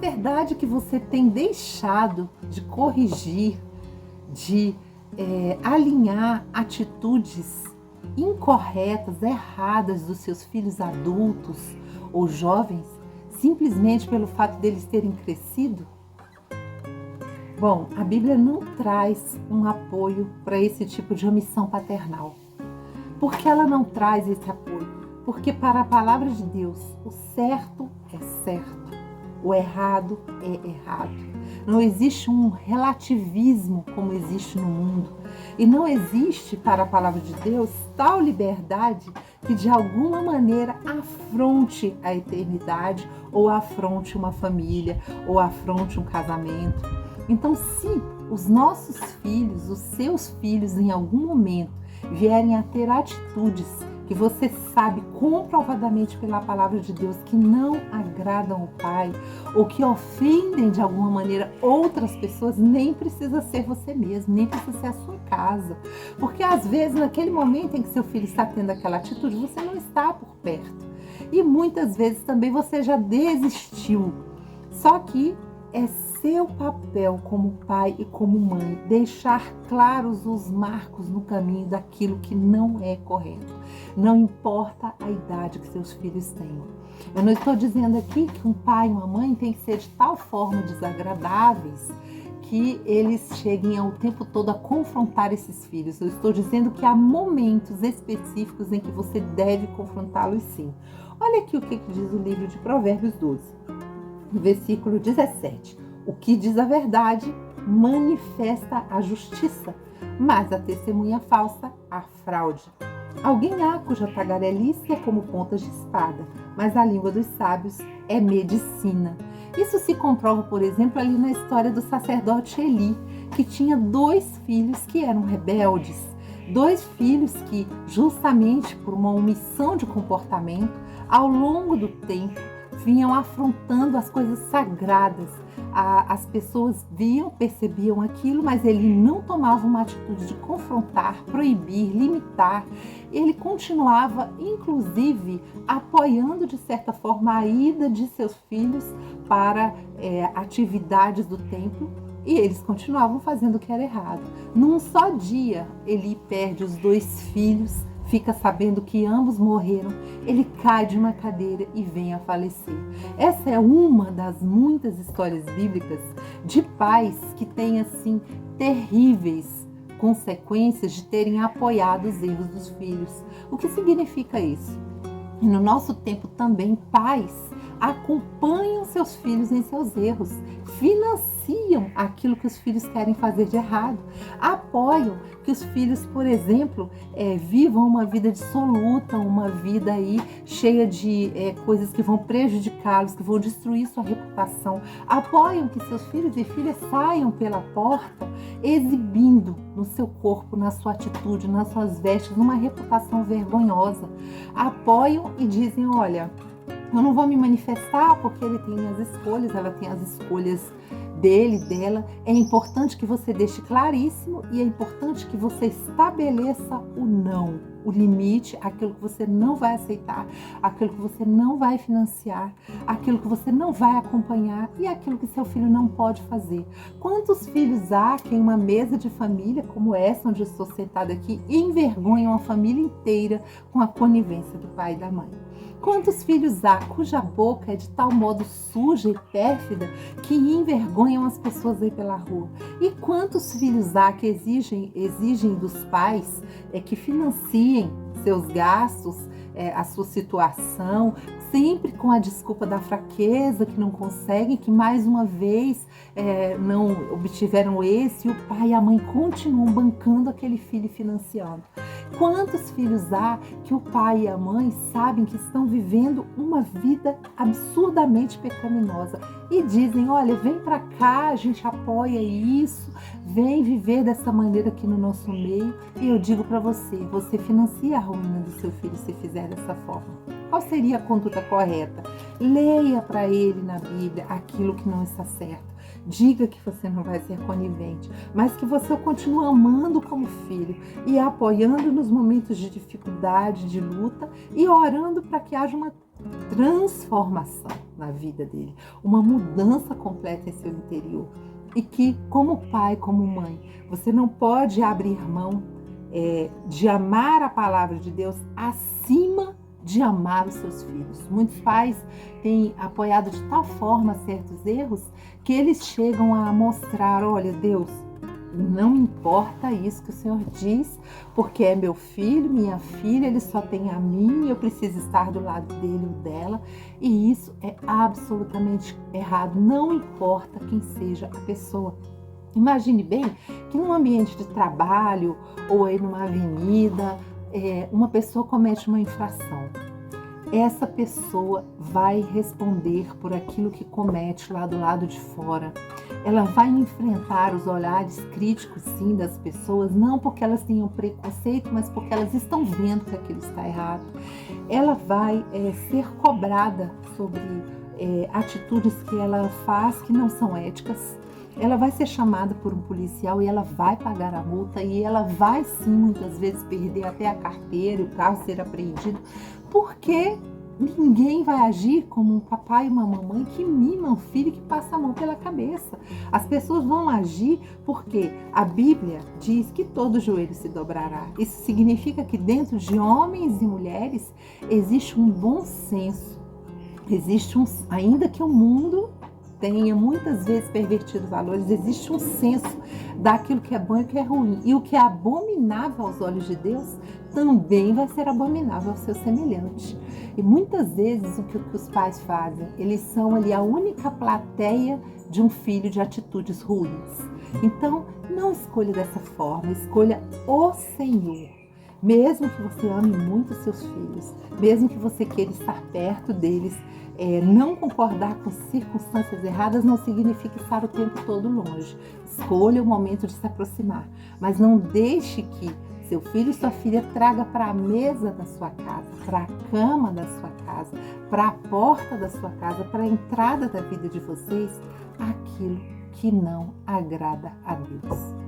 Verdade que você tem deixado de corrigir, de alinhar atitudes incorretas, erradas dos seus filhos adultos ou jovens, simplesmente pelo fato deles terem crescido? Bom, a Bíblia não traz um apoio para esse tipo de omissão paternal. Por que ela não traz esse apoio? Porque para a palavra de Deus, o certo é certo, o errado é errado. Não existe um relativismo como existe no mundo. E não existe para a palavra de Deus tal liberdade que de alguma maneira afronte a eternidade, ou afronte uma família, ou afronte um casamento. Então, se os nossos filhos, os seus filhos, em algum momento vierem a ter atitudes que você sabe comprovadamente pela palavra de Deus que não agradam o Pai, ou que ofendem de alguma maneira outras pessoas, nem precisa ser você mesmo, nem precisa ser a sua casa. Porque às vezes, naquele momento em que seu filho está tendo aquela atitude, você não está por perto. E muitas vezes também você já desistiu. Só que é seu papel como pai e como mãe deixar claros os marcos no caminho daquilo que não é correto. Não importa a idade que seus filhos tenham. Eu não estou dizendo aqui que um pai e uma mãe têm que ser de tal forma desagradáveis que eles cheguem ao tempo todo a confrontar esses filhos. Eu estou dizendo que há momentos específicos em que você deve confrontá-los sim. Olha aqui o que diz o livro de Provérbios 12. No versículo 17, o que diz a verdade manifesta a justiça, mas a testemunha falsa a fraude. Alguém há cuja tagarelice é como pontas de espada, mas a língua dos sábios é medicina. Isso se comprova, por exemplo, ali na história do sacerdote Eli, que tinha 2 filhos que eram rebeldes, 2 filhos que, justamente por uma omissão de comportamento, ao longo do tempo, vinham afrontando as coisas sagradas. As pessoas viam, percebiam aquilo, mas ele não tomava uma atitude de confrontar, proibir, limitar. Ele continuava, inclusive, apoiando de certa forma a ida de seus filhos para atividades do templo, e eles continuavam fazendo o que era errado. Num só dia, ele perde os 2 filhos, fica sabendo que ambos morreram, ele cai de uma cadeira e vem a falecer. Essa é uma das muitas histórias bíblicas de pais que têm, assim, terríveis consequências de terem apoiado os erros dos filhos. O que significa isso? E no nosso tempo também, pais acompanham seus filhos em seus erros, financiam aquilo que os filhos querem fazer de errado, apoiam que os filhos, por exemplo, vivam uma vida dissoluta, uma vida aí cheia de coisas que vão prejudicá-los, que vão destruir sua reputação, apoiam que seus filhos e filhas saiam pela porta exibindo no seu corpo, na sua atitude, nas suas vestes, numa reputação vergonhosa, apoiam e dizem, olha, eu não vou me manifestar porque ele tem as escolhas, ela tem as escolhas dele, dela. É importante que você deixe claríssimo e é importante que você estabeleça o não, o limite, aquilo que você não vai aceitar, aquilo que você não vai financiar, aquilo que você não vai acompanhar e aquilo que seu filho não pode fazer. Quantos filhos há que em uma mesa de família como essa, onde eu estou sentada aqui, envergonham a família inteira com a conivência do pai e da mãe? Quantos filhos há cuja boca é de tal modo suja e pérfida que envergonham as pessoas aí pela rua? E quantos filhos há que exigem dos pais que financiem seus gastos, a sua situação, sempre com a desculpa da fraqueza, que não conseguem, que mais uma vez não obtiveram êxito, e o pai e a mãe continuam bancando aquele filho e financiando. Quantos filhos há que o pai e a mãe sabem que estão vivendo uma vida absurdamente pecaminosa e dizem, olha, vem para cá, a gente apoia isso, vem viver dessa maneira aqui no nosso meio. E eu digo para você, você financia a ruína do seu filho se fizer dessa forma. Qual seria a conduta correta? Leia para ele na Bíblia aquilo que não está certo. Diga que você não vai ser conivente, mas que você o continua amando como filho e apoiando nos momentos de dificuldade, de luta, e orando para que haja uma transformação na vida dele, uma mudança completa em seu interior. E que, como pai, como mãe, você não pode abrir mão de amar a palavra de Deus acima de amar os seus filhos. Muitos pais têm apoiado de tal forma certos erros que eles chegam a mostrar: olha, Deus, não importa isso que o Senhor diz, porque é meu filho, minha filha, ele só tem a mim, eu preciso estar do lado dele ou dela, e isso é absolutamente errado, não importa quem seja a pessoa. Imagine bem que num ambiente de trabalho ou aí numa avenida, uma pessoa comete uma infração. Essa pessoa vai responder por aquilo que comete lá do lado de fora. Ela vai enfrentar os olhares críticos, sim, das pessoas, não porque elas tenham preconceito, mas porque elas estão vendo que aquilo está errado. Ela vai ser cobrada sobre atitudes que ela faz que não são éticas. Ela vai ser chamada por um policial e ela vai pagar a multa, e ela vai sim muitas vezes perder até a carteira e o carro ser apreendido, porque ninguém vai agir como um papai e uma mamãe que mimam o filho e que passa a mão pela cabeça. As pessoas vão agir porque a Bíblia diz que todo joelho se dobrará. Isso significa que dentro de homens e mulheres existe um bom senso, existe ainda que o mundo tenha muitas vezes pervertido valores, existe um senso daquilo que é bom e o que é ruim. E o que é abominável aos olhos de Deus também vai ser abominável ao seu semelhante. E muitas vezes o que os pais fazem, eles são ali a única plateia de um filho de atitudes ruins. Então, não escolha dessa forma, escolha o Senhor. Mesmo que você ame muito seus filhos, mesmo que você queira estar perto deles, não concordar com circunstâncias erradas não significa estar o tempo todo longe. Escolha o momento de se aproximar, mas não deixe que seu filho e sua filha traga para a mesa da sua casa, para a cama da sua casa, para a porta da sua casa, para a entrada da vida de vocês, aquilo que não agrada a Deus.